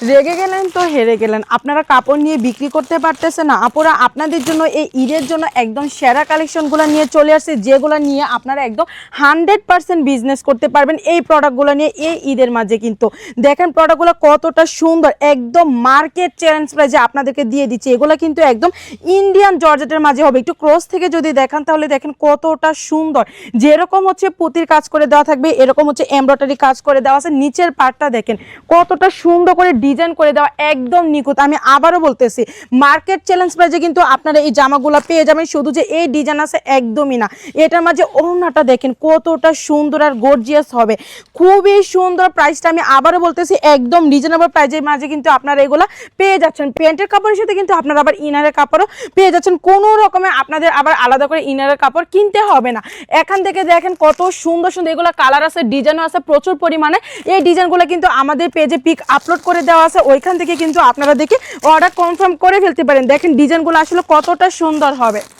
রেগে গেলেন তো হেরে গেলেন। আপনারা কাপড় নিয়ে বিক্রি করতে পারতেছেন না, আপুরা আপনাদের জন্য এই ঈদের জন্য একদম সেরা কালেকশনগুলো নিয়ে চলে আসছে, যেগুলো নিয়ে আপনারা একদম 100% বিজনেস করতে পারবেন এই প্রোডাক্টগুলো নিয়ে এই ঈদের মাঝে। কিন্তু দেখেন প্রোডাক্টগুলো কতটা সুন্দর, একদম মার্কেট চ্যালেঞ্জ প্রাইজে আপনাদেরকে দিয়ে দিচ্ছি। এগুলো কিন্তু একদম ইন্ডিয়ান জর্জেটের মাঝে হবে। একটু ক্রস থেকে যদি দেখান তাহলে দেখেন কতটা সুন্দর, যেরকম হচ্ছে পুঁতির কাজ করে দেওয়া থাকবে এরকম হচ্ছে এমব্রয়ডারি কাজ করে দেওয়া আছে। নিচের পার্টটা দেখেন কতটা সুন্দর করে ডিজাইন করে দেওয়া, একদম নিখুঁত। আমি আবারও বলতেছি মার্কেট চ্যালেঞ্জ প্রাইজে কিন্তু আপনারা এই জামাগুলো পেয়ে যাবেন। শুধু যে এই ডিজাইন আছে একদমই না, এটার মাঝে ওড়নাটা দেখেন কতটা সুন্দর আর গর্জিয়াস হবে, খুবই সুন্দর। প্রাইসটা আমি আবারও বলতেছি একদম রিজনেবল প্রাইজের মাঝে কিন্তু আপনারা এগুলো পেয়ে যাচ্ছেন। প্যান্টের কাপড়ের সাথে কিন্তু আপনারা আবার ইনারের কাপড়ও পেয়ে যাচ্ছেন, কোনো রকমের আপনাদের আবার আলাদা করে ইনারের কাপড় কিনতে হবে না। এখান থেকে দেখেন কত সুন্দর সুন্দর এগুলো কালার আছে, ডিজাইনও আছে প্রচুর পরিমাণে। এই ডিজাইনগুলো কিন্তু আমাদের পেজে পিক আপলোড করে দেওয়া আছে, ওইখান থেকে কিন্তু আপনারা দেখে অর্ডার কনফার্ম করে ফেলতে পারেন। দেখেন ডিজাইনগুলো আসলে কতটা সুন্দর হবে।